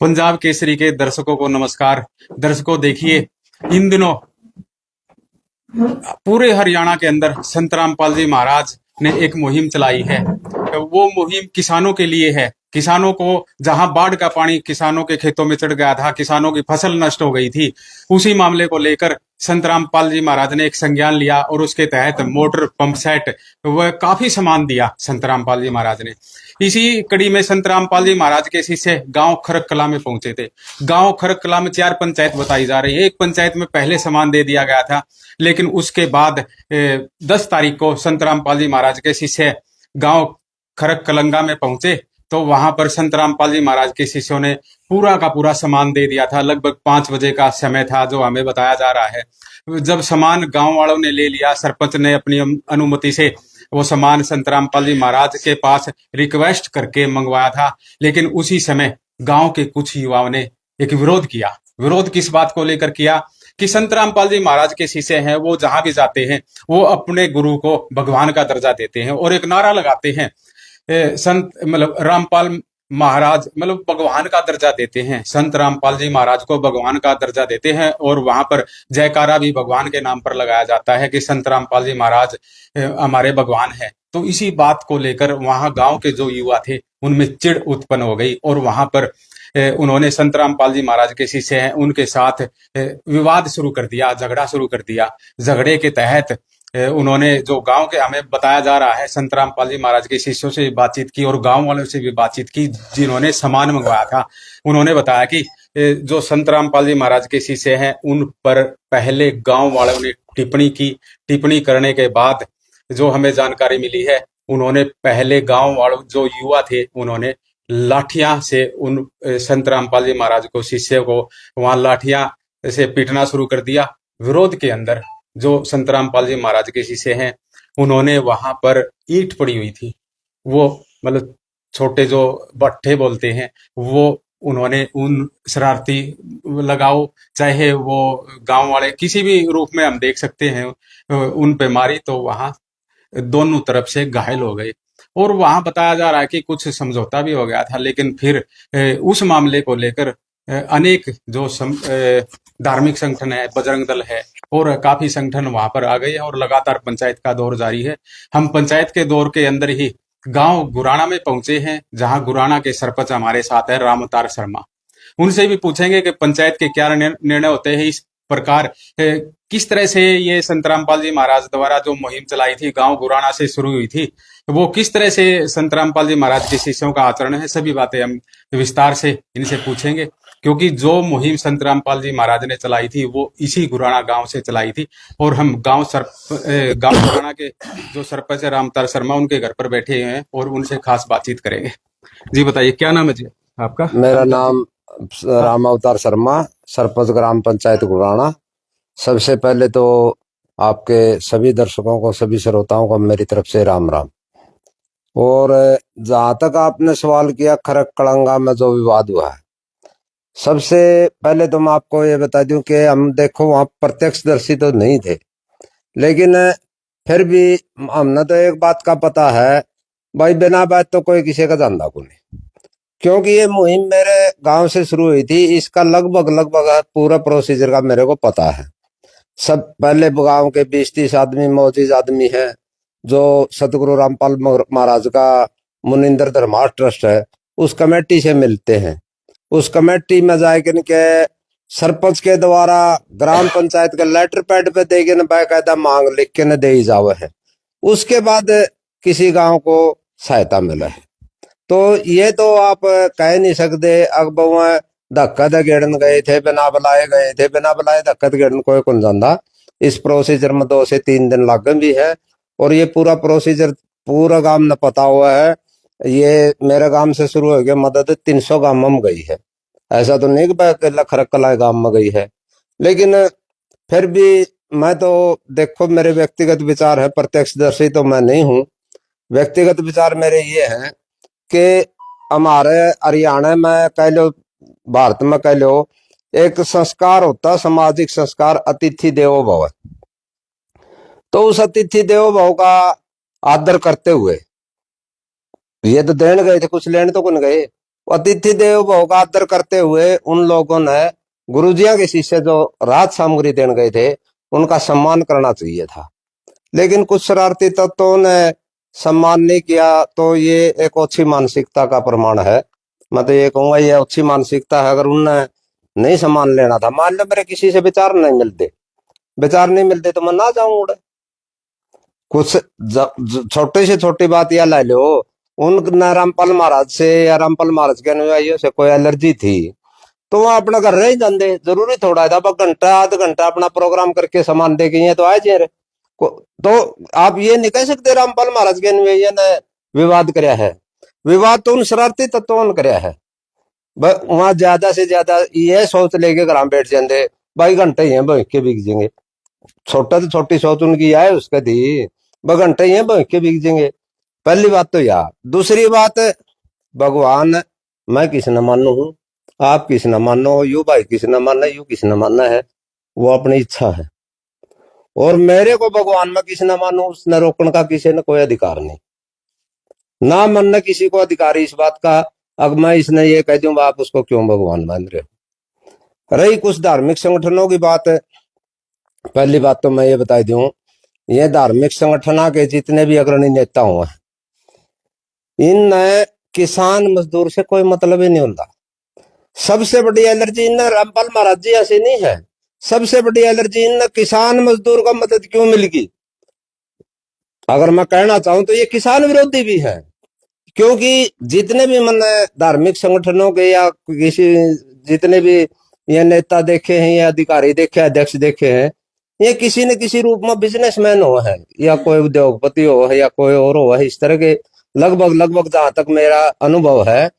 पंजाब केसरी के दर्शकों को नमस्कार। दर्शकों, देखिए, इन दिनों पूरे हरियाणा के अंदर संत रामपाल जी महाराज ने एक मुहिम चलाई है। वो मुहिम किसानों के लिए है। किसानों को, जहां बाढ़ का पानी किसानों के खेतों में चढ़ गया था, किसानों की फसल नष्ट हो गई थी, उसी मामले को लेकर संत रामपाल जी महाराज ने एक संज्ञान लिया और उसके तहत मोटर पंप सेट वह काफी सामान दिया संत रामपाल जी महाराज ने। इसी कड़ी में संत रामपाल जी महाराज के शिष्य गांव खरक कला में पहुंचे थे। गांव खरक कला में 4 पंचायत बताई जा रही है। एक पंचायत में पहले सामान दे दिया गया था, लेकिन उसके बाद 10 तारीख को संत रामपाल जी महाराज के शिष्य गांव खरक कलंगा में पहुंचे, तो वहां पर संत रामपाल जी महाराज के शिष्यों ने पूरा का पूरा सामान दे दिया था। लगभग 5 बजे का समय था जो हमें बताया जा रहा है। जब सामान गांव वालों ने ले लिया, सरपंच ने अपनी अनुमति से वो सामान संत रामपाल जी महाराज के पास रिक्वेस्ट करके मंगवाया था, लेकिन उसी समय गांव के कुछ युवाओं ने एक विरोध किया। विरोध किस बात को लेकर किया कि संत रामपाल जी महाराज के शिष्य हैं, वो जहां भी जाते हैं वो अपने गुरु को भगवान का दर्जा देते हैं और एक नारा लगाते हैं, संत मतलब रामपाल महाराज मतलब भगवान का दर्जा देते हैं। संत रामपाल जी महाराज को भगवान का दर्जा देते हैं और वहां पर जयकारा भी भगवान के नाम पर लगाया जाता है कि संत रामपाल जी महाराज हमारे भगवान है। तो इसी बात को लेकर वहां गांव के जो युवा थे उनमें चिढ़ उत्पन्न हो गई और वहां पर उन्होंने संत रामपाल जी महाराज के शिष्य हैं उनके साथ विवाद शुरू कर दिया, झगड़ा शुरू कर दिया। झगड़े के तहत उन्होंने, जो गांव के, हमें बताया जा रहा है, संत रामपाल जी महाराज के शिष्यों से भी बातचीत की और गांव वालों से भी बातचीत की जिन्होंने सामान मंगवाया था। उन्होंने बताया कि जो संत रामपाल जी महाराज के शिष्य हैं उन पर पहले गांव वालों ने टिप्पणी की। टिप्पणी करने के बाद जो हमें जानकारी मिली है, उन्होंने पहले गांव वालों, जो युवा थे, उन्होंने लाठियां से उन संत रामपाल जी महाराज को, शिष्य को वहां लाठियां से पीटना शुरू कर दिया। विरोध के अंदर जो संत रामपाल जी महाराज के शिष्य हैं उन्होंने वहां पर ईंट पड़ी हुई थी, वो मतलब छोटे जो भट्ठे बोलते हैं, वो उन्होंने उन शरारती लगाओ, चाहे वो गांव वाले किसी भी रूप में हम देख सकते हैं, उन पे मारी तो वहां दोनों तरफ से घायल हो गए। और वहां बताया जा रहा है कि कुछ समझौता भी हो गया था, लेकिन फिर उस मामले को लेकर अनेक जो धार्मिक संगठन है, बजरंग दल है और काफी संगठन वहां पर आ गए हैं और लगातार पंचायत का दौर जारी है। हम पंचायत के दौर के अंदर ही गांव गुराना में पहुंचे हैं, जहां गुराना के सरपंच हमारे साथ है राम अवतार शर्मा। उनसे भी पूछेंगे कि पंचायत के क्या निर्णय होते हैं इस प्रकार, किस तरह से ये संत रामपाल जी महाराज द्वारा जो मुहिम चलाई थी, गांव गुराना से शुरू हुई थी, वो किस तरह से संत रामपाल जी महाराज के शिष्यों का आचरण है, सभी बातें हम विस्तार से इनसे पूछेंगे। क्योंकि जो मुहिम संत रामपाल जी महाराज ने चलाई थी वो इसी गुराना गांव से चलाई थी। और हम गांव गुराना के जो सरपंच है रामतार शर्मा, उनके घर पर बैठे हुए हैं और उनसे खास बातचीत करेंगे। जी बताइए, क्या नाम है जी आपका? मेरा नाम राम अवतार शर्मा, सरपंच ग्राम पंचायत गुराना। सबसे पहले तो आपके सभी दर्शकों को, सभी श्रोताओं को मेरी तरफ से राम राम। और जहां तक आपने सवाल किया खरक कलंगा में जो विवाद हुआ है, सबसे पहले तो मैं आपको ये बता दूं कि हम देखो वहां प्रत्यक्षदर्शी तो नहीं थे, लेकिन फिर भी हमने तो एक बात का पता है भाई, बिना बात तो कोई किसी का जानता को नहीं। क्योंकि ये मुहिम मेरे गांव से शुरू हुई थी, इसका लगभग लगभग पूरा प्रोसीजर का मेरे को पता है। सब पहले गांव के 20-30 आदमी मौजूद आदमी है जो सतगुरु रामपाल महाराज का मुनिंदर धर्मार्थ ट्रस्ट है, उस कमेटी से मिलते हैं। उस कमेटी में जाके के सरपंच के द्वारा ग्राम पंचायत के लेटर पैड पे दे के बाकायदा मांग लिख के न दे जावे है। उसके बाद किसी गांव को सहायता मिला है। तो ये तो आप कह नहीं सकते अब वह धक्का धकेड़न गए थे, बिना बुलाए गए थे, बिना बुलाए धक्का धकेड़न कोई कौन जानता। इस प्रोसीजर में 2 से 3 दिन लग भी है और ये पूरा प्रोसीजर पूरा गांव ने पता हुआ है। ये मेरे गांव से शुरू हो गया, मदद 300 गांव में गई है। ऐसा तो नहीं कि खरक कला गांव में गई है, लेकिन फिर भी मैं तो देखो, मेरे व्यक्तिगत विचार है, प्रत्यक्षदर्शी तो मैं नहीं हूँ। व्यक्तिगत विचार मेरे ये है कि हमारे हरियाणा में कह लो, भारत में कह लो, एक संस्कार होता, सामाजिक संस्कार, अतिथि देवो भव। तो उस अतिथि देवो भव का आदर करते हुए ये तो देने गए थे, कुछ लेने तो कौन गए। अतिथि देवो भव का आदर करते हुए उन लोगों ने गुरुजिया के शिष्य जो राज सामग्री देने गए थे उनका सम्मान करना चाहिए था, लेकिन कुछ शरारती तत्वों ने सम्मान नहीं किया। तो ये एक अच्छी मानसिकता का प्रमाण है। मैं तो ये कहूंगा ये अच्छी मानसिकता है। अगर उनने नहीं सम्मान लेना था, मान लो मेरे किसी से विचार नहीं मिलते तो मैं ना जाऊं उड़े। कुछ छोटे से छोटी बात यह ला लो, उन रामपाल महाराज से या रामपाल महाराज के अनुयायियों से कोई एलर्जी थी तो वहां अपना घर रह जाते, जरूरी थोड़ा था घंटा आधा घंटा अपना प्रोग्राम करके सामान दे के तो आए जे तो आप ये नहीं कह सकते रामपाल महाराज के अनुयायियों ने विवाद कराया है। विवाद तो उन शरारती तत्वों ने कराया है। वहां ज्यादा से ज्यादा ये सोच लेके घर बैठ जाते, भाई घंटे ही है बह के बिक जाएंगे। छोटा तो छोटी सोच उनकी आए उसके थी, वह घंटे ही है बह के बिक जाएंगे। पहली बात तो यार। दूसरी बात, भगवान मैं किस न मानू हूं, आप किस न मानो, यू भाई किस न मानना, यू किस न मानना है, वो अपनी इच्छा है। और मेरे को भगवान में किस न मानू उसने रोकने का किसी ने कोई अधिकार नहीं, ना मन ने किसी को अधिकार इस बात का। अब मैं इसने ये कह दूं आप उसको क्यों भगवान मान रहे हो। रही कुछ धार्मिक संगठनों की बात, पहली बात तो मैं ये बता दूं, ये धार्मिक संगठन के जितने भी अग्रणी नेता हुए इन किसान मजदूर से कोई मतलब ही नहीं होता। सबसे बड़ी एलर्जी इन रामपाल महाराज जी ऐसे नहीं है, सबसे बड़ी एलर्जी इन किसान मजदूर को मदद क्यों मिलेगी। अगर मैं कहना चाहूं तो ये किसान विरोधी भी है, क्योंकि जितने भी मैंने धार्मिक संगठनों के या किसी जितने भी ये नेता देखे हैं या अधिकारी देखे, अध्यक्ष देखे हैं, ये किसी न किसी रूप में बिजनेसमैन हो है या कोई उद्योगपति हो है या कोई और हो है। इस तरह के लगभग जहां तक मेरा अनुभव है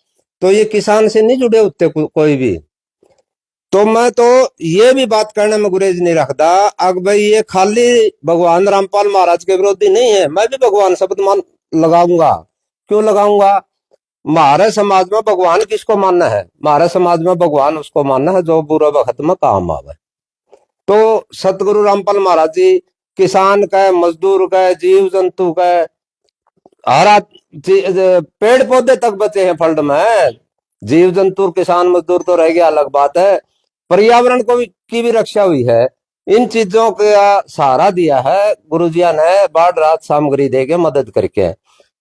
तो ये किसान से नहीं जुड़े होते कोई भी। तो मैं तो ये भी बात करने में गुरेज नहीं रखता। अब भाई ये खाली भगवान रामपाल महाराज के विरोधी नहीं है, मैं भी भगवान शब्द मान लगाऊंगा। क्यों लगाऊंगा। हमारे समाज में भगवान किसको मानना है, हमारे समाज में भगवान उसको मानना है जो बुरे वक्त में काम आवे। तो सतगुरु रामपाल महाराज जी किसान का, मजदूर का, जीव जंतु का, हरा पेड़ पौधे तक बचे हैं फल्ड में। जीव जंतु किसान मजदूर तो रह गया अलग बात है, पर्यावरण को की भी रक्षा हुई है। इन चीजों का सहारा दिया है गुरुजिया ने बाढ़ राहत सामग्री देके मदद करके।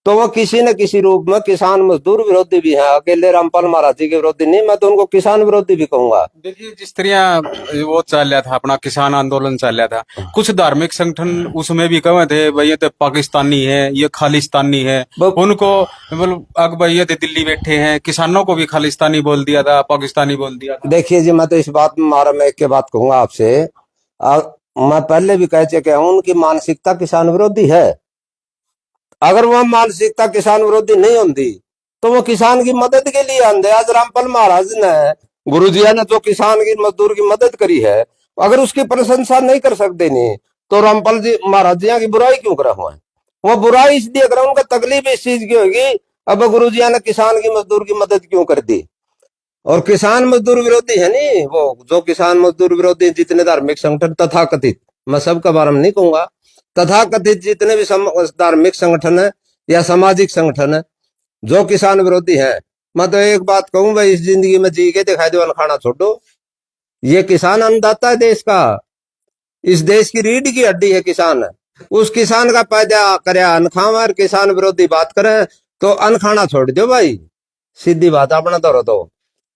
तो वो किसी न किसी रूप में किसान मजदूर विरोधी भी है, अकेले रामपाल महाराज जी के विरोधी नहीं, मैं तो उनको किसान विरोधी भी कहूंगा। देखिए जिस तरह वो चल रहा था अपना किसान आंदोलन चल रहा था, कुछ धार्मिक संगठन उसमें भी कहे थे भाई ये तो पाकिस्तानी है, ये खालिस्तानी है, उनको मतलब अब भाई ये तो दिल्ली बैठे हैं, किसानों को भी खालिस्तानी बोल दिया था, पाकिस्तानी बोल दिया था। देखिए जी, मैं तो इस बात में मारा मैं एक के बात कहूंगा आपसे, मैं पहले भी कह चुके हूं उनकी मानसिकता किसान विरोधी है। अगर वह मानसिकता किसान विरोधी नहीं होती तो वो किसान की मदद के लिए आंदे। आज रामपाल महाराज ने, गुरुजिया ने जो किसान की मजदूर की मदद करी है, अगर उसकी प्रशंसा नहीं कर सकते नहीं तो रामपाल जी महाराज जी की बुराई क्यों करा हुआ है। वो बुराई इसलिए करा, उनका तकलीफ इस चीज की होगी अब गुरुजिया ने किसान की मजदूर की मदद क्यों कर दी। और किसान मजदूर विरोधी है नहीं, वो जो किसान मजदूर विरोधी जितने धार्मिक संगठन तथाकथित, मैं सबका बारे में नहीं कहूंगा, तथाकथित जितने भी धार्मिक संगठन है या सामाजिक संगठन है जो किसान विरोधी है, मैं तो एक बात कहूं भाई, इस जिंदगी में जी के दिखाई दो, खाना छोड़ो। ये किसान अन्नदाता है देश का, इस देश की रीढ़ की हड्डी है किसान। उस किसान का पैदा करे अन्न खावा, और किसान विरोधी बात करे तो अन्न खाना छोड़ दो भाई, सीधी बात अपना तो दो।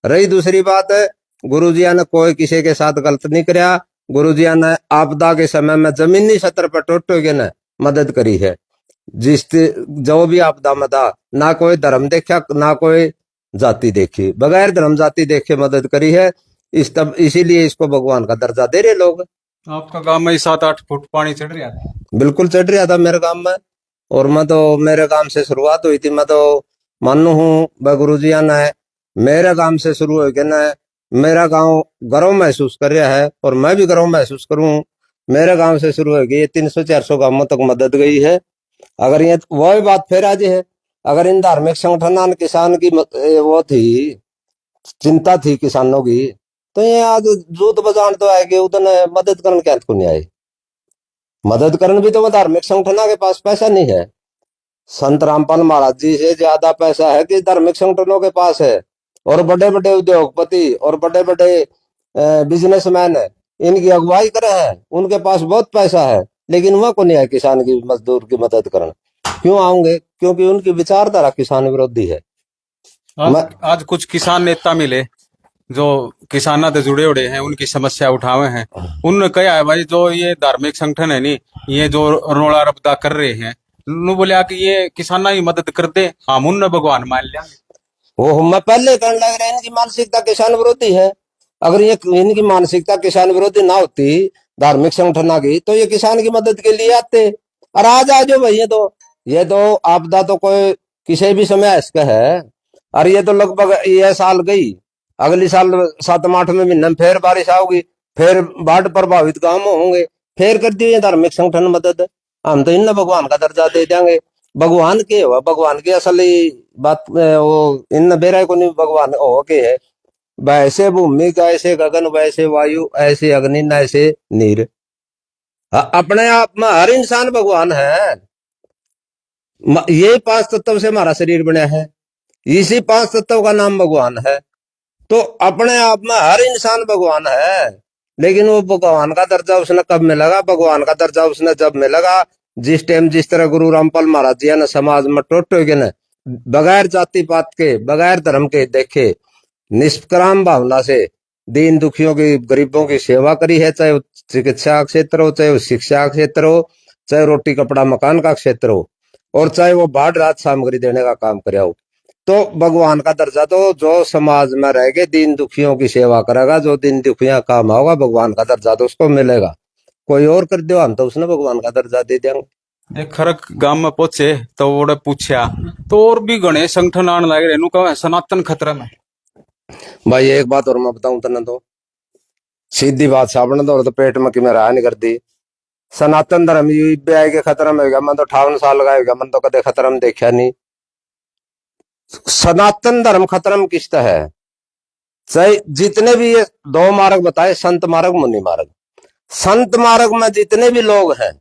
रही दूसरी बात है, गुरुजिया ने कोई किसी के साथ गलत नहीं कराया। गुरुजिया ने आपदा के समय में जमीनी स्तर पर टोटो के ने मदद करी है। जिस जो भी आपदा में था, ना कोई धर्म देखा ना कोई जाति देखी, बगैर धर्म जाति देखे मदद करी है। इसीलिए इसको भगवान का दर्जा दे रहे लोग। आपका गांव में 7-8 फुट पानी चढ़ रहा था? बिल्कुल चढ़ रहा था मेरे गांव में, और मैं तो मेरे गांव से शुरुआत हुई थी। मैं तो मानू हूँ गुरुजिया ने मेरे गांव से शुरू हो के ना मेरा गांव गर्व महसूस कर रहा है, और मैं भी गर्व महसूस करूं। मेरे गांव से शुरू हो गई 300-400 गांवों तक मदद गई है। अगर ये वही बात फिर आज है, अगर इन धार्मिक संगठन किसान की वो थी, चिंता थी किसानों की, तो ये आज जूत बजान तो आएगी उतने मदद करने क्या को नहीं आए। मदद करने भी तो वो धार्मिक संगठन के पास पैसा नहीं है। संत रामपाल महाराज जी से ज्यादा पैसा है कि धार्मिक संगठनों के पास है। और बड़े बड़े उद्योगपति और बड़े बड़े बिजनेसमैन इनकी अगुवाई करे हैं, उनके पास बहुत पैसा है, लेकिन वह को नहीं है किसान की मजदूर की मदद करना। क्यों आऊंगे? क्योंकि उनकी विचारधारा किसान विरोधी है। मैं आज कुछ किसान नेता मिले जो किसानों से जुड़े हुए हैं, उनकी समस्या उठावे हैं। उन्होंने कहा है भाई जो ये धार्मिक संगठन है नी, ये जो रोला रपदा कर रहे हैं, उन्होंने बोला कि ये किसाना की मदद कर दे, हम उन्हें भगवान मान लिया। वो मैं पहले कहने लग रहा इनकी मानसिकता किसान विरोधी है। अगर ये इनकी मानसिकता किसान विरोधी ना होती धार्मिक संगठन की, तो ये किसान की मदद के लिए आते। और आज जो भाई ये तो आपदा तो कोई किसी भी समय इसका है। और ये तो लगभग ये साल गई, अगली साल 7-8 महीने में फिर बारिश आओगी, फिर बाढ़ प्रभावित गांव होंगे, फिर कर दिए धार्मिक संगठन मदद। हम तो इन भगवान का दर्जा दे देंगे। भगवान के हुआ, भगवान की असली बात वो इन बेरा को नहीं, भगवान हो के है। वैसे भूमि का ऐसे गगन, वैसे वायु, ऐसे अग्नि, न ऐसे नीर। अपने आप में हर इंसान भगवान है। ये 5 तत्व से हमारा शरीर बना है, इसी 5 तत्व का नाम भगवान है। तो अपने आप में हर इंसान भगवान है, लेकिन वो भगवान का दर्जा उसने कब मिलेगा? भगवान का दर्जा उसने जब मिलेगा जिस टाइम, जिस तरह गुरु रामपाल महाराज जी ने समाज में टोटे के न बगैर जाति पात के, बगैर धर्म के देखे, निष्काम भावना से दीन दुखियों की, गरीबों की सेवा करी है। चाहे वो चिकित्सा का क्षेत्र हो, चाहे वो शिक्षा का क्षेत्र हो, चाहे रोटी कपड़ा मकान का क्षेत्र हो, और चाहे वो बाढ़ राहत सामग्री देने का काम करे हो। तो भगवान का दर्जा तो जो समाज में रह के दीन दुखियों की सेवा करेगा, जो दीन दुखिया काम होगा, भगवान का दर्जा तो उसको मिलेगा। कोई और कर दो हम तो उसने भगवान का दर्जा दे देंगे। एक खरक गांव में पहुंचे तो वो पूछा तो और भी गणे संगठन आने लगे, रेनू का सनातन खतरा में। भाई एक बात और मैं बताऊं तना, तो सीधी बात साबण तो पेट में कि मैं रहा नहीं करती। सनातन धर्म यूपीआई के खतरा में हो गया, मैं तो 58 साल का हो गया, मैं तो कदे खतरा में देखा नहीं। सनातन धर्म खतरा में किसका है? चाहे जितने भी ये 2 मार्ग बताए, संत मार्ग, मुनि मार्ग। संत मार्ग में जितने भी लोग हैं,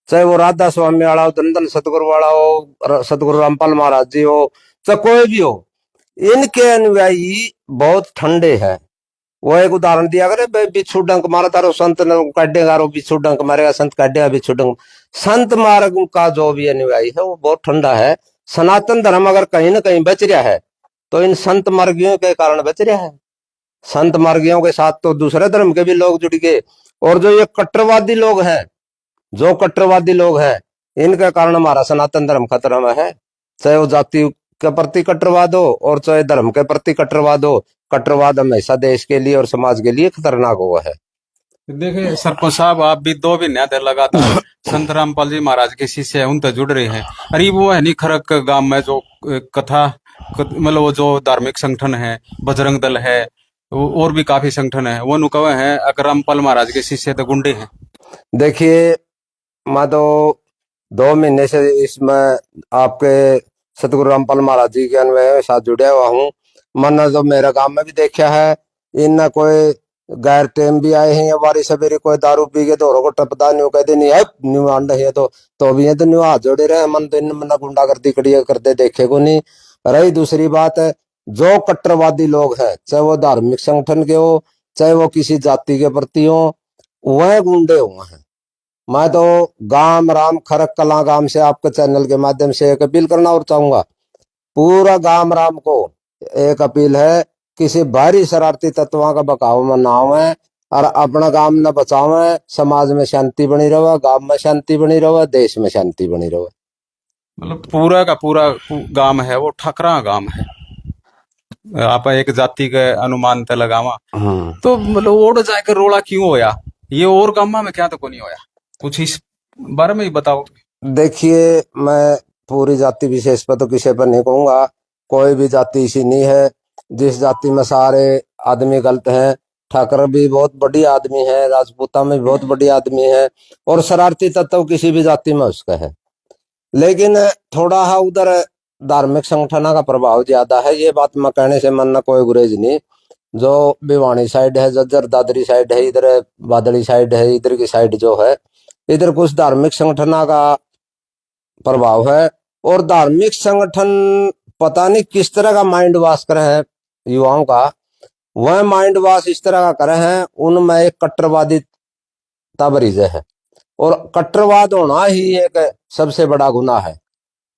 चाहे वो राधा स्वामी वाला हो, दंदन सतगुरु वाला हो, सतगुरु रामपाल महाराज जी हो, चाहे कोई भी हो, इनके अनुयायी बहुत ठंडे हैं। वो एक उदाहरण दिया करे, बिच्छू डंक मारा तारो संत ने काटेगा, रो बिच्छू डंक मारेगा, संत काटेगा बिच्छू डंक। संत मार्ग का जो भी अनुयायी है वो बहुत ठंडा है। सनातन धर्म अगर कहीं ना कहीं बच रहा है तो इन संत मार्गियों के कारण बच रहा है। संत मार्गियों के साथ तो दूसरे धर्म के भी लोग जुड़ गए, और जो ये कट्टरवादी लोग हैं, जो कट्टरवादी लोग हैं, इनके कारण हमारा सनातन धर्म खतरा में है। चाहे वो जाति के प्रति कट्टरवाद हो और चाहे धर्म के प्रति कट्टरवाद हो, कट्टरवाद हमेशा देश के लिए और समाज के लिए खतरनाक हुआ है। देखिए सरपंच साहब, आप भी 2 महीने तक लगातार संत रामपाल जी महाराज के शिष्य है, उन तक जुड़ रहे हैं। अरे वो है नहीं खरक गांव में जो कथा मतलब वो जो धार्मिक संगठन है, बजरंग दल है, और भी काफी संगठन है, वो नुकवे हैं अगर रामपाल महाराज के शिष्य तो गुंडे हैं। देखिए मैं तो 2 महीने से इसमें आपके सतगुरु रामपाल महाराज जी के अन्वय साथ जुड़ा हुआ हूँ। मैंने तो मेरा गांव में भी देखा है, इन कोई गैर टेम भी आए हैं, बारी सवेरे कोई दारू पी के दोनों को टपदा न्यू कहते नहीं है, न्यू आंड है तो भी ये तो न्यू हाथ जोड़े रहे। मन तो इन मना गुंडागर्दी कड़ी करते देखे को नहीं। रही दूसरी बात है, जो कट्टरवादी लोग हैं, चाहे वो धार्मिक संगठन के हो, चाहे वो किसी जाति के प्रति हो, वह गुंडे हुए हैं। मैं तो गांव राम खरक कला गांव से आपके चैनल के माध्यम से एक अपील करना और चाहूंगा, पूरा गांव राम को एक अपील है, किसी बाहरी शरारती तत्वों का बकाव में ना आवे और अपना गांव न बचावे। समाज में शांति बनी रहे, गांव में शांति बनी रहे, देश में शांति बनी रहे। मतलब पूरा का पूरा गांव है वो ठकरा गांव है, आप एक जाति के अनुमान ते लगावा तो मतलब ओड जाकर रोड़ा क्यों होया? ये और गांव में क्या तो को नहीं होया? कुछ इस बारे में ही बताओ। देखिए मैं पूरी जाति विशेष पर तो किसी पर नहीं कहूंगा, कोई भी जाति ऐसी नहीं है जिस जाति में सारे आदमी गलत हैं। ठाकर भी बहुत बड़ी आदमी है, राजपूता में भी बहुत बड़ी आदमी है, और शरारती तत्व किसी भी जाति में उसका है। लेकिन थोड़ा हा उधर धार्मिक संगठनों का प्रभाव ज्यादा है। ये बात मैं कहने से मन ना कोई गुरेज नहीं। जो भिवानी साइड है, जज्जर दादरी साइड है, इधर बादली साइड है, इधर की साइड जो है, इधर कुछ धार्मिक संगठनों का प्रभाव है। और धार्मिक संगठन पता नहीं किस तरह का माइंड वाश कर है, युवाओं का, वह माइंड वॉश इस तरह का करे हैं, उनमें एक कट्टरवादिता भरी है और कट्टरवाद होना ही एक सबसे बड़ा गुनाह है।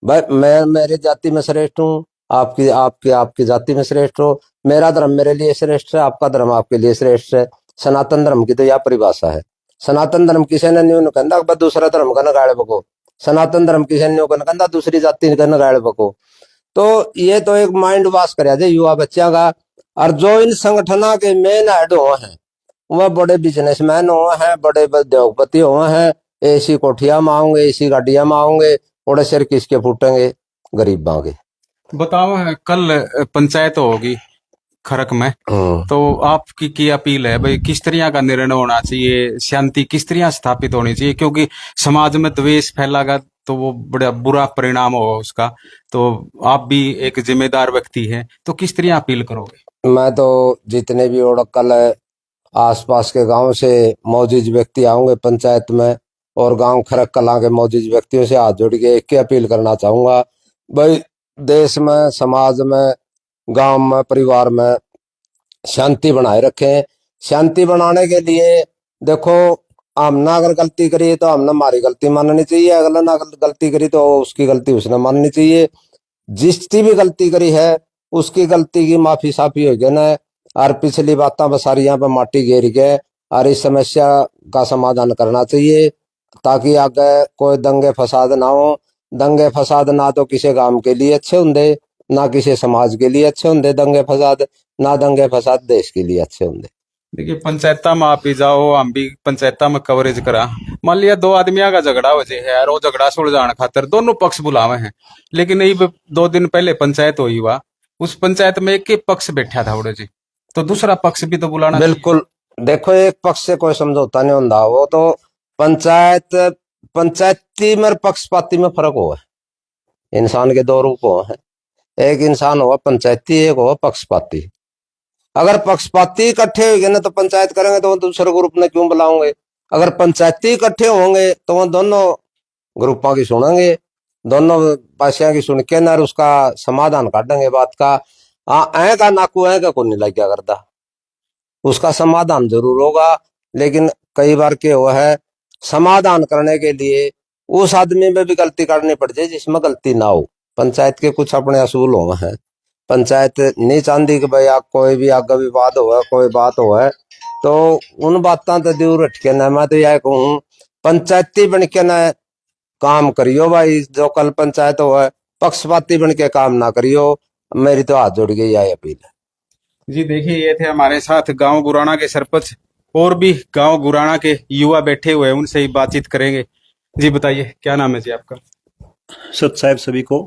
भाई मैं मेरी जाति में श्रेष्ठ हूँ, आपकी आपकी आपकी जाति में श्रेष्ठ हो, मेरा धर्म मेरे लिए श्रेष्ठ है, आपका धर्म आपके लिए श्रेष्ठ है। सनातन धर्म की तो यह परिभाषा है। सनातन धर्म किसी ने न्यून कहता बस दूसरा धर्म का नगाड़े बको, सनातन धर्म किसी ने कहता दूसरी जाति का नगाड़े बको। तो ये तो एक माइंड वॉश कराया जाए युवा बच्चा का। और जो इन संगठनों के मेन हेड हुए हैं वह बड़े बिजनेसमैन हुए हैं, बड़े उद्योगपति हुए हैं, ऐसी कोठियां मांगोगे, ऐसी गाड़ियां मांगोगे, और सिर किसके फूटेंगे? गरीबां के। बताओ कल पंचायत होगी खरक में, तो आपकी अपील है भाई किस तरह का निर्णय होना चाहिए, शांति किस तरह स्थापित होनी चाहिए, क्योंकि समाज में द्वेष फैलागा तो वो बड़ा बुरा परिणाम होगा उसका। तो आप भी एक जिम्मेदार व्यक्ति हैं, तो किस तरह अपील करोगे? मैं तो जितने भी और कल आसपास के गांव से मौजूद व्यक्ति आऊंगे पंचायत में, और गांव खरक कला के मौजूद व्यक्तियों से हाथ जोड़ के एक ही अपील करना चाहूंगा, भाई देश में, समाज में, गांव में, परिवार में शांति बनाए रखें। शांति बनाने के लिए देखो, हमने अगर गलती करी तो हमने हमारी गलती माननी चाहिए, अगला ना गलती करी तो उसकी गलती उसने माननी चाहिए। जिसकी भी गलती करी है उसकी गलती की माफी साफी हो गया ना, और पिछली बातें बसारियां पे माटी घेर के और इस समस्या का समाधान करना चाहिए, ताकि आगे कोई दंगे फसाद ना हो। दंगे फसाद ना तो किसी गांव के लिए अच्छे होंगे, ना किसी समाज के लिए अच्छे होंगे दंगे फसाद, ना दंगे फसाद देश के लिए अच्छे होंगे। देखिए पंचायत में आप भी जाओ, हम भी पंचायत में कवरेज करा, मान लिया दो आदमियों का झगड़ा हो जाए है और वो झगड़ा सुलझाने खातिर दोनों पक्ष बुलावे हैं, लेकिन यही 2 दिन पहले पंचायत हुई हुआ, उस पंचायत में एक ही पक्ष बैठा था उड़े जी, तो दूसरा पक्ष भी तो बुलाना बिल्कुल। देखो एक पक्ष से कोई समझौता नहीं होता, वो तो पंचायती में पक्षपाती में फर्क हुआ है। इंसान के दो रूप हुए हैं, एक इंसान हुआ पंचायती, एक हुआ पक्षपाती। अगर पक्षपाती इकट्ठे होंगे ना तो पंचायत करेंगे तो वो दूसरे ग्रुप ने क्यों बुलाओगे? अगर पंचायती इकट्ठे होंगे तो वो दोनों ग्रुपों की सुनेंगे, दोनों पासियां की सुन के ना उसका समाधान काटेंगे बात का। ऐ का नाकू ऐ का को नहीं लग गया करता, उसका समाधान जरूर होगा। लेकिन कई बार क्या हुआ है, समाधान करने के लिए उस आदमी में भी गलती करनी पड़ जाए जिसमें गलती ना हो। पंचायत के कुछ अपने असूल हुए हैं, पंचायत नहीं चाहती कि भाई कोई भी आगे विवाद हो, कोई बात हो, तो उन बातों तो दूर हटके ना, मैं तो यह कहूँ पंचायती बन के ना काम करियो भाई। जो कल पंचायत हो पक्षपाती बन के काम ना करियो, मेरी तो हाथ जोड़ गई यह अपील है जी। देखिए ये थे हमारे साथ गांव गुराना के सरपंच, और भी गांव गुराना के युवा बैठे हुए हैं, उनसे ही बातचीत करेंगे। जी बताइए क्या नाम है जी आपका? सत साहब सभी को,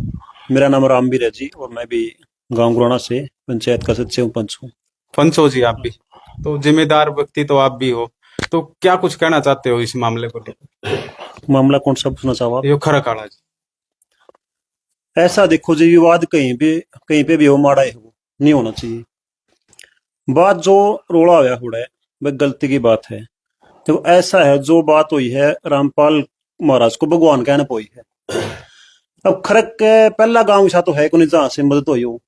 मेरा नाम रामवीर है जी, और मैं भी गांव गुराना से पंचायत का सचिव पंच हूँ। पंच हो जी आप भी, तो जिम्मेदार व्यक्ति तो आप भी हो, तो क्या कुछ कहना चाहते हो इस मामले को लेकर? मामला कौन सा पूछना चाहो आप? यो खरकाड़ा जी। ऐसा देखो जी, विवाद कहीं पे भी हो, माड़ा है वो नहीं होना चाहिए। बात जो रोड़ा हुआ है वह गलती की बात है। देखो ऐसा है, जो बात हुई है रामपाल महाराज को भगवान कहने पे हुई है। अब खरक के पहला गांव ऐसा तो है को नहीं जहां से मदद हुई हो,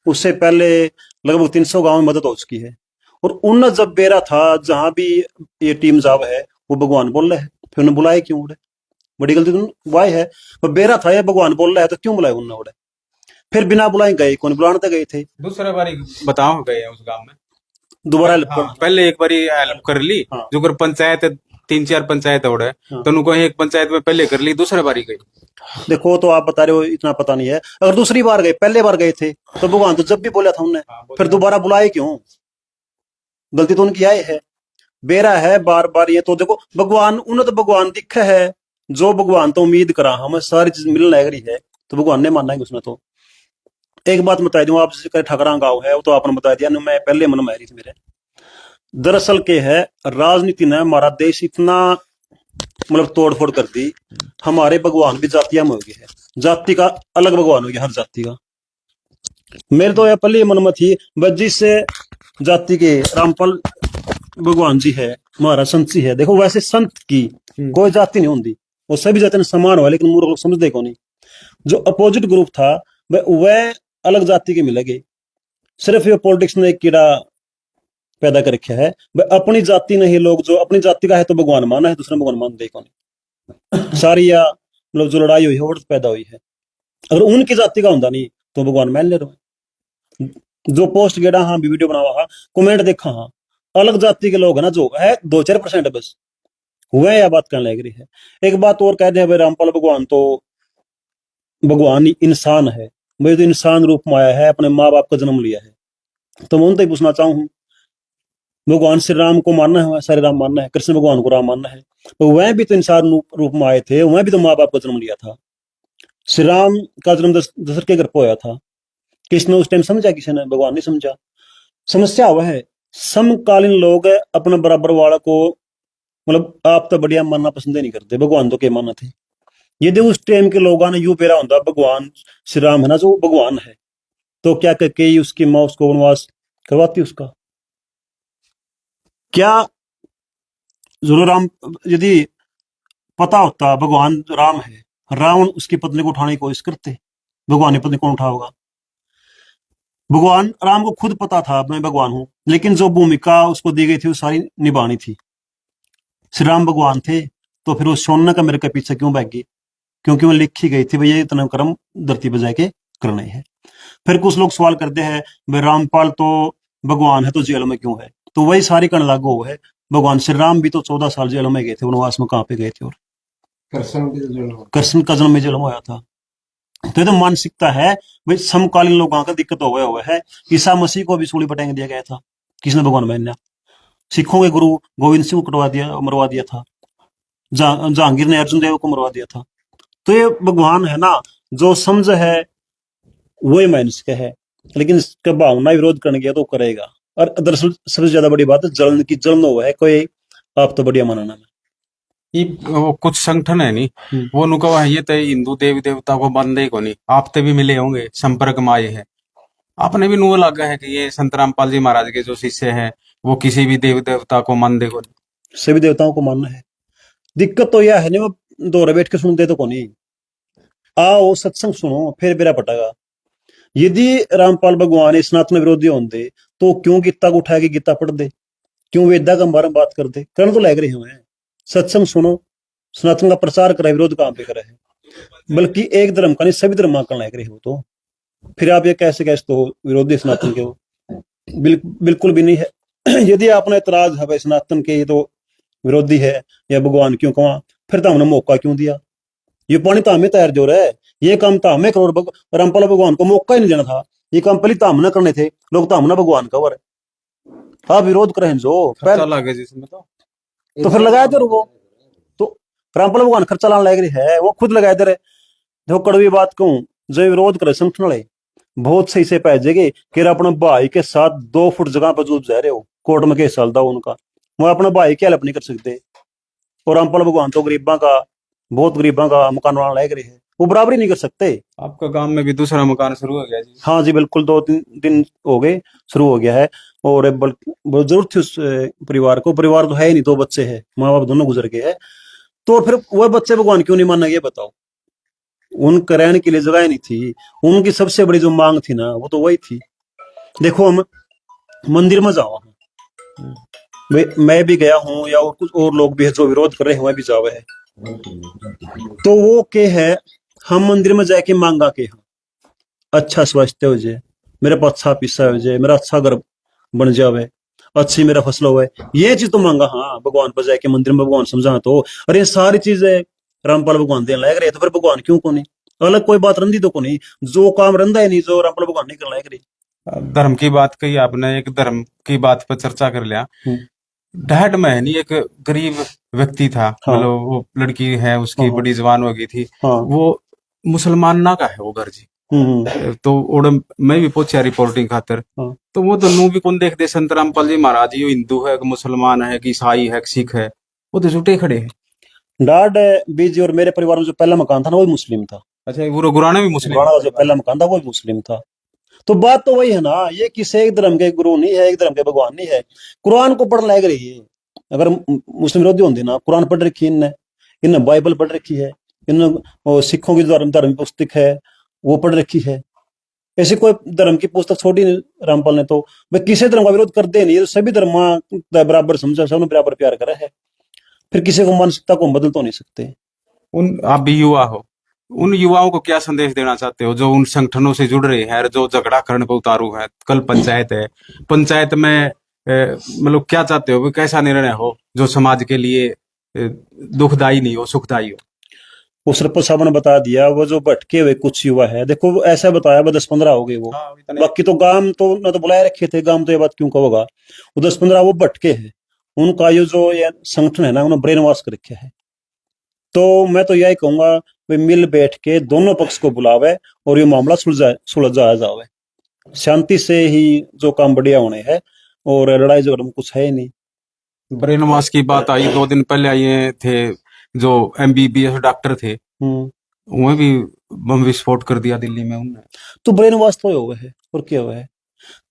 उससे पहले लगभग 300 गांव में मदद हो चुकी है। और उन जब बेरा था जहां भी ये टीम जाव है वो भगवान बोल रहे है, फिर उन्हें बुलाए क्यों? उड़े बड़ी गलती तो वाई है। वो बेरा था ये भगवान बोल रहा है तो क्यों बुलाए उन्होंने? उड़े फिर बिना बुलाए गए, कौन बुलाने तो गए थे। दूसरा बारी बताओ गए हैं उस गांव में, दोबारा हेल्प हाँ, पहले एक बारी हेल्प कर ली, हाँ। जो कर पंचायत 3-4 पंचायत हो रहे हाँ। तो उनको एक पंचायत में पहले कर ली, दूसरा बारी गई। देखो तो आप बता रहे हो इतना पता नहीं है, अगर दूसरी बार गए, पहले बार गए थे तो भगवान तो जब भी बोला था उन्होंने, फिर दोबारा बुलाए क्यों? गलती तो उनकी आई है, बेरा है बार बार। ये तो देखो भगवान, उन्हें तो भगवान दिखा है, जो भगवान तो उम्मीद करा हमें सारी चीज मिलने लग रही है तो भगवान ने मानना है उसमें। तो एक बात बता दूं, आप जैसे ठकरा गांव है वो तो आपने बता दिया, मैं पहले मन मारी थी मेरे। दरअसल के है, राजनीति ने हमारा देश इतना मतलब तोड़फोड़ कर दी, हमारे भगवान भी जातियां में हो गए हैं, जाति का अलग भगवान हो गया हर जाति का। मेरे तो यह पहले मन में थी जिस जाति के रामपाल भगवान जी है, महाराज संत जी है। देखो वैसे संत की कोई जाति नहीं होती, वो सभी जाति समान हुआ, लेकिन मूर्ख लोग समझते को नहीं। जो अपोजिट ग्रुप था वह अलग जाति के मिल गए, सिर्फ ये पॉलिटिक्स ने एक कीड़ा पैदा कर रखा है। भाई अपनी जाति नहीं, लोग जो अपनी जाति का है तो भगवान माना है, दूसरा भगवान मान दे कौन। सारी या मतलब जो लड़ाई हुई है वो तो पैदा हुई है। अगर उनकी जाति का होता नहीं तो भगवान मान ले रहे। जो पोस्ट गेड़ा हाँ भी वीडियो बनावा हाँ कमेंट देखा हाँ अलग जाति के लोग है ना जो है 2-4% बस वह यह बात कहने लग रही है। एक बात और कह दे भाई रामपाल भगवान तो भगवान ही इंसान है, भाई तो इंसान रूप में आया है, अपने माँ बाप का जन्म लिया है। तो मैं उनसे पूछना चाहूँ भगवान श्री राम को मानना है, सारे राम मानना है, कृष्ण भगवान को राम मानना है, तो वह भी तो इंसान रूप में आए थे, वह भी तो माँ बाप का जन्म लिया था। श्री राम का जन्म दशरथ के घर पर होया था। किसने उस टाइम समझा? किसी ने, भगवान नहीं समझा। समस्या वह है समकालीन लोग अपने बराबर वाला को मतलब आप तो बढ़िया मानना पसंद नहीं करते, भगवान तो क्या माना थे। यदि उस टाइम के लोगों ने यूं पेरा होता भगवान श्री राम है ना जो भगवान है, तो क्या करके उसकी माँ उसको वनवास करवाती उसका? क्या जरूर राम यदि पता होता भगवान राम है, रावण उसकी पत्नी को उठाने की कोशिश करते, भगवान की पत्नी कौन उठाओगा? भगवान राम को खुद पता था मैं भगवान हूं, लेकिन जो भूमिका उसको दी गई थी वो सारी निभानी थी। श्री राम भगवान थे तो फिर वो सोना का मेरे के पीछे क्यों भाग गई? क्योंकि वो लिखी गई थी भैया इतना कर्म धरती पर जाके करने है। फिर कुछ लोग सवाल करते हैं भाई रामपाल तो भगवान है तो जेल में क्यों है? तो वही सारी कण लागू हुआ है। भगवान श्री राम भी तो 14 साल जेल में गए थे, वनवास में कहाँ पे गए थे? और कृष्ण का जन्म में जेल में होया था। तो ये तो मानसिकता है भाई समकालीन लोगों का दिक्कत हो गया हुआ है। ईसा मसीह को भी सूली पटांग दिया गया था, किसने? भगवान माना। सिखों के गुरु गोविंद सिंह को मरवा दिया था। जहांगीर ने अर्जुन देव को मरवा दिया था। तो ये भगवान है ना जो समझ है वही मनुष्य है, लेकिन इसका भावना विरोध करने गया तो करेगा। और दरअसल सबसे ज्यादा बड़ी बात है जलन की, जलन हुआ है कोई आप तो बढ़िया मानना में। ये वो कुछ संगठन है नहीं वो नुका है ये तो हिंदू देवी देवता को बंदे को नहीं आप ते भी मिले होंगे संपर्क में आए हैं आपने भी नुआ लगा है कि ये संत रामपाल जी महाराज के जो शिष्य हैं वो किसी भी देवी देवता को मानते को नहीं। सभी देवताओं को मानना है। दिक्कत तो यह है नहीं वो दोहरे बैठ के सुनते तो को नहीं। आओ सत्संग सुनो फिर बेरा पटेगा। यदि रामपाल भगवान सनातन विरोधी होते तो क्यों गीता को उठा के गीता पढ़ दे, क्यों वेदा का बारे में बात कर दे? करने तो लग रहे हैं। सत्संग सुनो, सनातन का प्रचार करे, विरोध कहां पे करे है? बल्कि एक धर्म का नहीं सभी धर्म का लग रहे हो। तो फिर आप ये कैसे तो विरोधी सनातन के हो? बिल्कुल भी नहीं है। यदि आपने इतराज है भाई सनातन के तो विरोधी है या भगवान क्यों कहा, फिर तो हमने मौका क्यों दिया? ये पानी तो हमें तैयार जो रहा है, ये काम तो हमें करोड़ रामपाल भगवान को मौका ही नहीं देना था। ये काम पहले तो हमने करने थे, लोग तो हमने भगवान का वर आप विरोध करें जो लगे जिसमें तो फिर लगाए दे वो तो रामपाल भगवान खर्चा लाने लग रही है, वो खुद लगाए दे रहे। देखो कड़वी बात कहूं, जो विरोध करे संगठन वाले बहुत सही से पैजेगे कि अपने भाई के साथ 2 फुट जगह पर जो जा रहे हो, कोर्ट में केस चलता हो उनका, वो अपने भाई की हेल्प नहीं कर सकते। और रामपाल भगवान तो गरीबों का, बहुत गरीबों का मकान बनाने लग रहे हैं, वो बराबरी नहीं कर सकते। आपका गांव में भी दूसरा मकान शुरू हो गया जी? हाँ जी बिल्कुल, 2-3 दिन हो गए शुरू हो गया है। और बहुत जरूरत थी उस परिवार को। परिवार तो है ही नहीं, 2 बच्चे हैं, माँ बाप दोनों गुजर गए हैं। तो फिर वह बच्चे भगवान क्यों नहीं माना ये बताओ? उनका रहने के लिए जगह नहीं थी। उनकी सबसे बड़ी जो मांग थी ना वो तो वही थी। देखो हम मंदिर में जाओ, मैं भी गया हूँ या और कुछ और लोग भी है जो विरोध कर रहे हैं, वह भी जावे है। तो वो के है हम मंदिर में जाके मांगा के हम अच्छा स्वास्थ्य हो जाए, मेरे पास अच्छा पिस्सा हो जाए, मेरा अच्छा घर बन जावे, अच्छी मेरा फसल हो, ये चीज तो मांगा। हाँ भगवान पर जाके मंदिर में भगवान समझा तो अरे सारी चीजें रामपाल भगवान देने लग रहे, तो फिर भगवान क्यों को नहीं? अलग कोई बात रंदी तो को नहीं, जो काम रंदा है नहीं जो रामपाल भगवान नहीं करने लग रही। धर्म की बात कही आपने, एक धर्म की बात पर चर्चा कर लिया। डैड में है नहीं एक गरीब व्यक्ति था, मतलब वो लड़की है उसकी बड़ी जवान हो गई थी, वो मुसलमान ना का है वो घर जी। तो ओड़ मैं भी पूछा रिपोर्टिंग खातर, तो वो दोनों भी कौन देखते संत रामपाल जी महाराज ये हिंदू है कि मुसलमान है कि ईसाई है कि सिख है, वो तो जुटे खड़े हैं। डाड बीजी और मेरे परिवार में जो पहला मकान था ना वो मुस्लिम था। अच्छा, वो गुराना भी मुस्लिम? गुराना जो पहला मकान था वो मुस्लिम था। तो बात तो वही है ना, ये किसी एक धर्म के गुरु नहीं है, एक धर्म के भगवान नहीं है। कुरान को पढ़ लग रही है। अगर मुस्लिम विरोधी होंगे ना, कुरान पढ़ रखी इनने बाइबल पढ़ रखी है, इन सिखों की जो धार्मिक पुस्तक है वो पढ़ रखी है। ऐसे कोई धर्म की पुस्तक छोड़ी नहीं रामपाल ने, तो वे किसी धर्म का विरोध करते नहीं, सभी धर्म बराबर समझा, सबने बराबर प्यार करा है, फिर किसी को मानसिकता को हम बदल तो नहीं सकते। उन आप भी युवा हो, उन युवाओं को क्या संदेश देना चाहते हो जो उन संगठनों से जुड़ रहे हैं, जो झगड़ा करने पर उतारू है? कल पंचायत है, पंचायत में मतलब क्या चाहते हो, कैसा निर्णय हो जो समाज के लिए दुखदाई नहीं हो, सुखदाई हो? वो सरपंच साहब ने बता दिया, वो जो भटके हुए कुछ युवा है, देखो वो ऐसा बताया, वो 10-15 हो गए वो, बाकी तो गांव तो न तो बुलाए रखे थे, गांव तो ये बात क्यों कहोगा, वो 10-15 वो भटके हैं, उनका ये जो ये संगठन है ना, उन्होंने ब्रेन वॉश कर रखे है। तो मैं तो यही कहूंगा, वे मिल बैठ के दोनों पक्ष को बुलावे और ये मामला सुलझाया जावे, शांति से ही जो काम बढ़िया होने हैं, और लड़ाई झगड़ में कुछ है ही नहीं। ब्रेन वॉश की बात आई, 2 दिन पहले आए थे जो MBBS डॉक्टर थे, उन्हें भी बम विस्फोट कर दिया दिल्ली में उनने। तो ब्रेन वॉश तो हुआ है, और क्या हुआ है,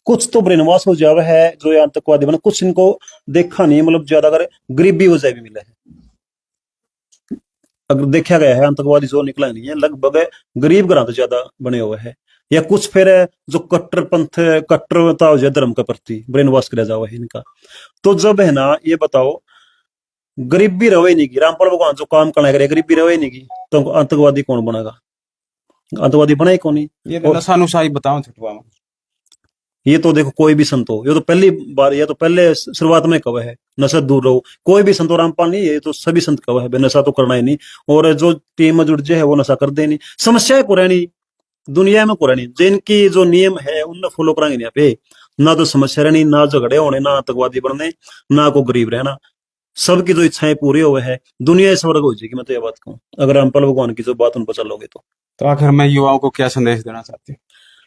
कुछ तो ब्रेन वॉश हो जावा है जो ये आतंकवादी बना, कुछ इनको देखा नहीं, मतलब ज्यादा अगर गरीबी वजह भी मिला है, अगर देखा गया है आतंकवादी जो निकला नहीं है, लगभग गरीब घरां तो ज्यादा बने हुए हैं, या कुछ फिर जो कट्टरपंथ कट्टरता हो जाए धर्म के प्रति ब्रेन वॉश किया जावा है इनका। तो जब है ना, ये बताओ, गरीबी रहे नहीं की, रामपाल भगवान जो काम करना करे, गरीबी रहे नहीं की, तो आतंकवादी कौन बनेगा? आतंकवादी बना ही कौन नहीं। ये नशानुशाही बताओ छुटवा। ये तो देखो, कोई भी संत हो, ये तो पहली बार, ये तो पहले शुरुआत में कहा है नशा दूर रहो, कोई भी संत हो, रामपाल नहीं, ये तो सभी संत कहा है नशा तो करना ही नहीं, और जो टीम में जुड़ जाए वो नशा कर दे नहीं, समस्या को रहनी दुनिया में को रहनी, जिनकी जो नियम है उनने फॉलो कराएंगे यहाँ पे, ना तो समस्या रहनी, ना झगड़े होने, ना आतंकवादी बनने, ना को गरीब रहना, सबकी जो इच्छाएं पूरी हुए है, दुनिया स्वर्ग हो जाएगी, मैं तो ये बात कहूँ, अगर रामपाल भगवान की जो बात उन पर चलोगे तो आखिर में युवाओं को क्या संदेश देना चाहते हैं?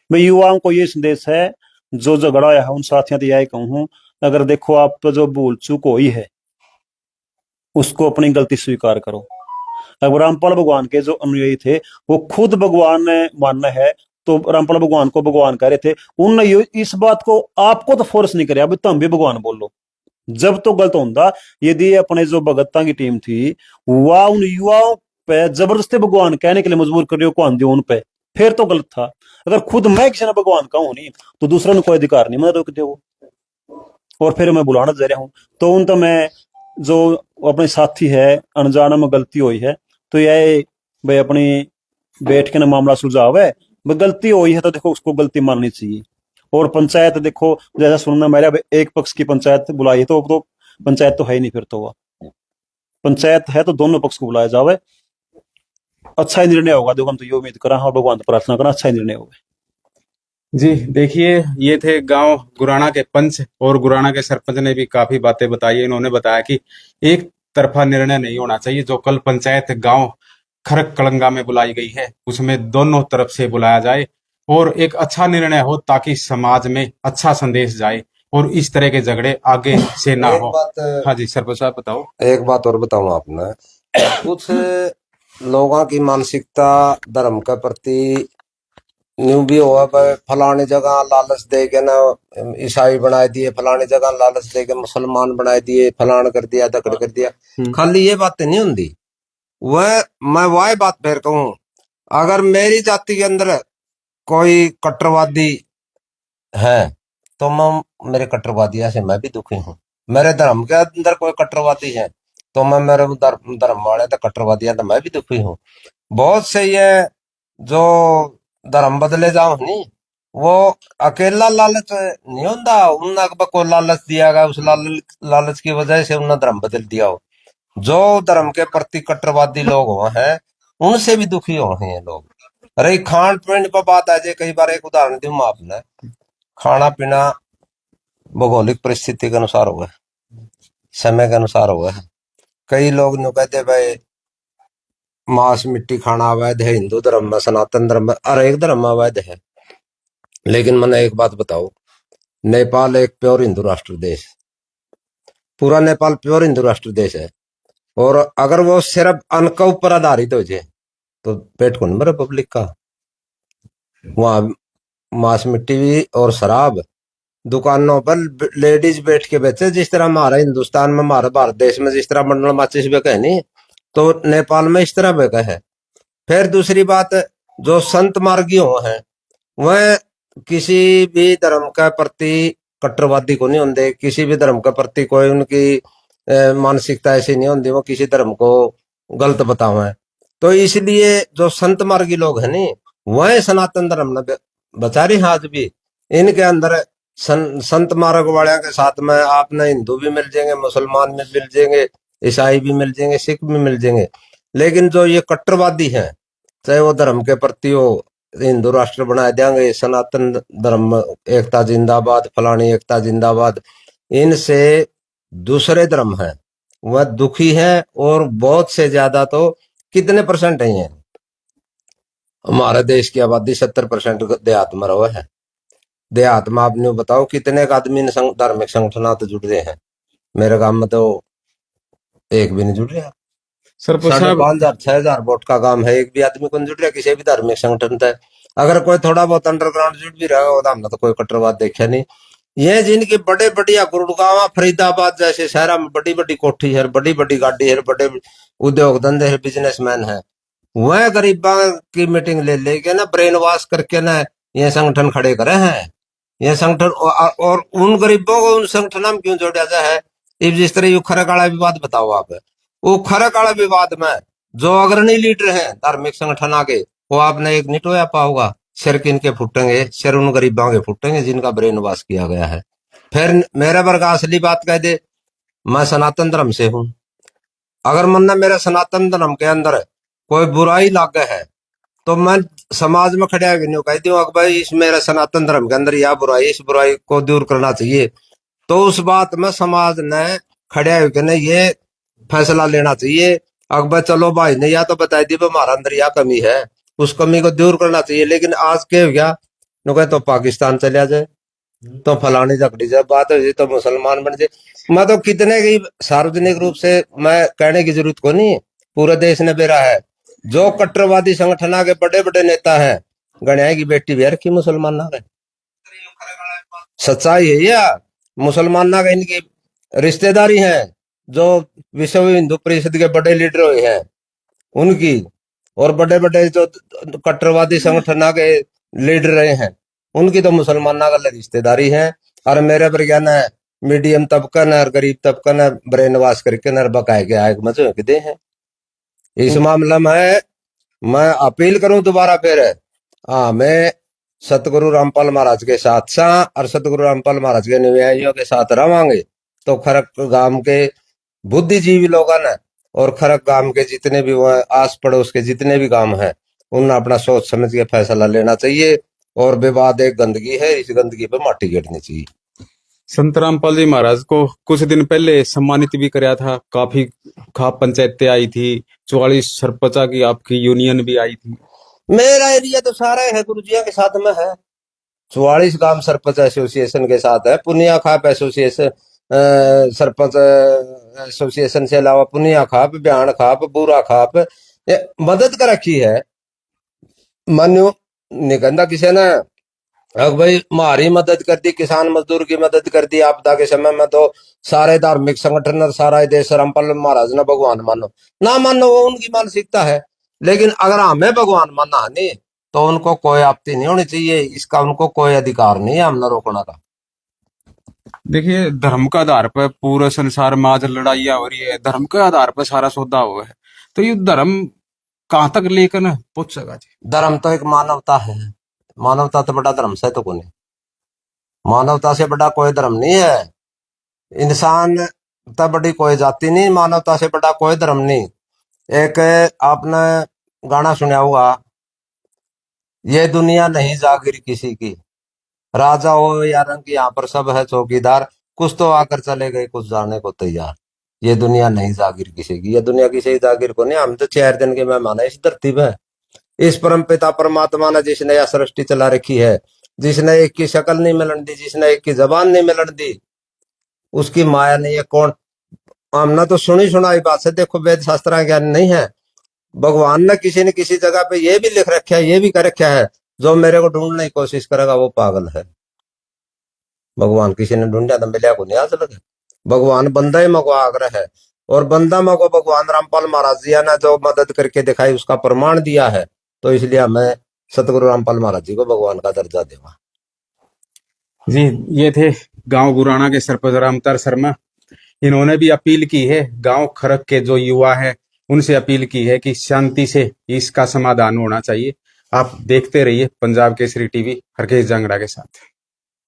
मैं युवाओं को ये संदेश है, जो झगड़ा है उन साथियों तो यही कहूँ, अगर देखो आप तो जो भूल चूक हुई है उसको अपनी गलती स्वीकार करो। अब रामपाल भगवान के जो अनुयायी थे वो खुद भगवान ने मानना है, तो रामपाल भगवान को भगवान कह रहे थे, उनने इस बात को आपको तो फोर्स नहीं करे, अब तुम भी भगवान बोलो, जब तो गलत होता, यदि अपने जो भगतां की टीम थी वह उन युवाओं पे जबरदस्ती भगवान कहने के लिए मजबूर कर रही हो कौन दियो उन पे, फिर तो गलत था। अगर खुद मैं किसी ने भगवान कहूं नहीं, तो दूसरों ने कोई अधिकार नहीं मैं रोक दे वो, और फिर मैं बुलाना जा रहा हूं, तो उन तो मैं जो अपने साथी है अनजाना में गलती हुई है, तो यह भाई अपनी बैठ के ना मामला सुलझावे, गलती हुई है तो देखो उसको गलती माननी चाहिए। और पंचायत देखो, जैसा सुनना मेरा, एक पक्ष की पंचायत बुलाई तो पंचायत तो है ही नहीं, फिर तो वह पंचायत है तो दोनों पक्ष को बुलाया जावे, अच्छा ही निर्णय होगा, देखो हम तो ये उम्मीद करा और भगवान से प्रार्थना करा अच्छा ही निर्णय होगा। जी देखिए, ये थे गांव गुराना के पंच, और गुराना के सरपंच ने भी काफी बातें बताई। इन्होंने बताया कि एक तरफा निर्णय नहीं होना चाहिए, जो कल पंचायत गांव खरक कलंगा में बुलाई गई है उसमें दोनों तरफ से बुलाया जाए और एक अच्छा निर्णय हो, ताकि समाज में अच्छा संदेश जाए और इस तरह के झगड़े आगे से ना हो। हाँ जी सरपंच साहब बताओ। एक बात और बताऊं आपने, कुछ लोगों की मानसिकता धर्म के प्रति न्यू भी हुआ, फलाने जगह लालच दे के ना ईसाई बनाए दिए, फलाने जगह लालच दे के मुसलमान बनाए दिए, फलान कर दिया दकड़ कर दिया, खाली ये बातें नहीं होंगी। वह मैं वह बात फिर कहूं, अगर मेरी जाति के अंदर कोई कट्टरवादी है तो मैं मेरे कट्टरवादी से मैं भी दुखी हूँ, मेरे धर्म के अंदर कोई कट्टरवादी है तो मैं मेरे धर्म वाले तो कट्टरवादी है तो मैं भी दुखी हूँ। बहुत से ये जो धर्म बदले जाओ नहीं, वो अकेला लालच नहीं होता, उन्हें को लालच दिया गया, उस लालच की वजह से उन्हें धर्म बदल दिया हो। जो धर्म के प्रति कट्टरवादी लोग हुए हैं उनसे भी दुखी हो रहे हैं लोग। अरे खान पीन पर बात आ जाए, कई बार एक उदाहरण दूं आपने, खाना पीना भौगोलिक परिस्थिति के अनुसार हुआ है, समय के अनुसार हुआ है। कई लोग नु कहते भाई मांस मिट्टी खाना अवैध है, हिंदू धर्म में सनातन धर्म में हर एक धर्म में अवैध है, लेकिन मैंने एक बात बताओ, नेपाल एक प्योर हिंदू राष्ट्र देश, पूरा नेपाल प्योर हिंदू राष्ट्र देश है, और अगर वो सिर्फ अन्न के ऊपर आधारित हो जाए तो पेट कौन भरे पब्लिक का। वहां मांस मिट्टी भी और शराब दुकानों पर लेडीज बैठ के बेचे, जिस तरह हमारा हिंदुस्तान में हमारे भारत देश में जिस तरह मंडल माचिस बेका है नहीं, तो नेपाल में इस तरह बेका है। फिर दूसरी बात, जो संत मार्गी हुए हैं वह किसी भी धर्म के प्रति कट्टरवादी को नहीं होंगे, किसी भी धर्म के प्रति कोई उनकी मानसिकता ऐसी नहीं होती वो किसी धर्म को गलत बतावे। तो इसलिए जो संत मार्गी लोग हैं नी वह सनातन धर्म ने बचा रही हैं आज भी। इनके अंदर संत मार्ग वाले के साथ में आपने हिंदू भी मिल जाएंगे, मुसलमान भी मिल जाएंगे, ईसाई भी मिल जाएंगे, सिख भी मिल जाएंगे। लेकिन जो ये कट्टरवादी हैं, चाहे वो धर्म के प्रति हो हिंदू राष्ट्र बना देंगे, सनातन धर्म एकता जिंदाबाद, फलानी एकता जिंदाबाद, इनसे दूसरे धर्म है वह दुखी है। और बहुत से ज्यादा तो कितने परसेंट ही है, हमारे देश की आबादी 70% देहात में रहा है। देहात में आपने बताओ कितने आदमी धार्मिक संगठन तो जुड़ रहे हैं, मेरे गांव में तो एक भी नहीं जुड़ रहा। सरपंच साढ़े साहब 5,000 6,000 वोट का काम है, एक भी आदमी को नहीं जुड़ रहा किसी भी धार्मिक संगठन से। अगर कोई थोड़ा बहुत अंडरग्राउंड जुड़ भी रहा हो तो हमने तो कोई कट्टरवाद देखा नहीं। ये जिनकी बड़े बढ़िया गुड़गांव फरीदाबाद जैसे शहर में बड़ी बड़ी कोठी है, बड़ी बड़ी गाड़ी है, बड़े उद्योग धंधे है, बिजनेसमैन है, वह गरीबा की मीटिंग ले लेके ना ब्रेन वॉश करके ना ये संगठन खड़े करे हैं। ये संगठन और उन गरीबों को उन संगठन में क्यों जोड़ा जाए है? इस जिस तरह ये खरक वाला विवाद बताओ आप, वो खरक वाला विवाद में जो अग्रणी लीडर हैं धार्मिक संगठन आगे वो आपने एक नहीं टोया पाओगा। सिर किनके फूटेंगे? सिर उन गरीबों के फूटेंगे जिनका ब्रेन वॉश किया गया है। फिर मेरे वर्ग असली बात कह दे, मैं सनातन धर्म से हूं, अगर मन मेरे सनातन धर्म के अंदर कोई बुराई लागे है तो मैं समाज में खड़ा नहीं कह दूं कि भाई इस मेरे सनातन धर्म के अंदर यह बुराई, इस बुराई को दूर करना चाहिए, तो उस बात में समाज ने खड़ा होकर ने ये फैसला लेना चाहिए अकबर चलो भाई ने या तो बता दी हमारा अंदर यह कमी है, उस कमी को दूर करना चाहिए। लेकिन आज के हो गया कहे तो पाकिस्तान चलिया जाए, तो फलानी झकड़ी जाए, बात हो जाए तो मुसलमान बन जाए। मैं तो कितने की सार्वजनिक रूप से मैं कहने की जरूरत को नहीं, पूरे देश ने बेरा है जो कट्टरवादी संगठन के बड़े बड़े नेता हैं गणिया की बेटी भी रखी मुसलमान ना गए। सच्चाई है या मुसलमान ना गए इनकी रिश्तेदारी है, जो विश्व हिंदू परिषद के बड़े लीडर हुए हैं उनकी, और बड़े बड़े जो कट्टरवादी संगठन के लीडर रहे हैं उनकी तो मुसलमान का रिश्तेदारी है। और मेरे पर क्या ना मीडियम तबका न और गरीब तबका न ब्रेन वॉश करके न बकाए के आए मजे दे हैं। इस मामले में मैं अपील करूं दोबारा फिर, हाँ मैं सतगुरु रामपाल महाराज के साथ सा और सतगुरु रामपाल महाराज के अनुयायियों के साथ रवांगे तो खरक गांव के बुद्धिजीवी लोग ने और खरक गांव के जितने भी आस पड़ोस के जितने भी गांव हैं उन्हें अपना सोच समझ के फैसला लेना चाहिए। और विवाद एक गंदगी है, इस गंदगी पे माटी गिरनी चाहिए। संत रामपाल जी महाराज को कुछ दिन पहले सम्मानित भी कराया था, काफी खाप पंचायतें आई थी, 44 सरपंचा की आपकी यूनियन भी आई थी। मेरा एरिया तो सारा है गुरुजिया के साथ में है, 44 गांव सरपंच एसोसिएशन के साथ है, पुनिया खाप एसोसिएशन सरपंच एसोसिएशन से अलावा पुनिया खाप, ब्याण खाप, बूरा खाप मदद कर रखी है। मान्यो निकंदा किसी ने भाई हमारी मदद कर दी, किसान मजदूर की मदद कर दी आपदा के समय में, तो सारे धार्मिक संगठन और सारा देश रामपाल महाराज ने भगवान मानो ना मानो वो उनकी मानसिकता है। लेकिन अगर हमें भगवान मानना है नहीं तो उनको कोई आपत्ति नहीं होनी चाहिए, इसका उनको कोई अधिकार नहीं है हमने रोकना का। देखिए धर्म का आधार पर पूरे संसार में आज लड़ाइयाँ हो रही है, धर्म के आधार पर सारा सौदा हुआ है, तो ये धर्म कहाँ तक लेकर न पहुंच सका जी? धर्म तो एक मानवता है, मानवता तो बड़ा धर्म से तो कोई नहीं, मानवता से बड़ा कोई धर्म नहीं है, इंसान तो बड़ी कोई जाति नहीं, मानवता से बड़ा कोई धर्म नहीं। एक आपने गाना सुना होगा, ये दुनिया नहीं जागीर किसी की, राजा हो या रंग यहाँ पर सब है चौकीदार, कुछ तो आकर चले गए कुछ जाने को तैयार। ये दुनिया नहीं जागीर किसी की, ये दुनिया किसी जागीर को नहीं, हम तो 4 दिन के मेहमान है इस धरती पे। इस परम पिता परमात्मा ने जिसने यह सृष्टि चला रखी है, जिसने एक की शक्ल नहीं मिलन दी, जिसने एक की जबान नहीं मिलन दी, उसकी माया नहीं है कौन? हमने तो सुनी सुनाई बात से, देखो वेद शास्त्र ज्ञान नहीं है, भगवान ने किसी जगह पे ये भी लिख रखा है, ये भी कर रखा है, जो मेरे को ढूंढने की कोशिश करेगा वो पागल है। भगवान किसी ने ढूंढा तो मिलिया को नहीं आज लगे, भगवान बंदा ही मको आग्रह है, और बंदा मको भगवान रामपाल महाराज जी ने जो मदद करके दिखाई उसका प्रमाण दिया है, तो इसलिए हमें सतगुरु रामपाल महाराज जी को भगवान का दर्जा देवा। जी, ये थे गांव गुराना के सरपंच रामअवतार शर्मा। इन्होंने भी अपील की है, गांव खरक के जो युवा है उनसे अपील की है कि शांति से इसका समाधान होना चाहिए। आप देखते रहिए पंजाब केसरी टीवी हरकेश जंगड़ा के साथ।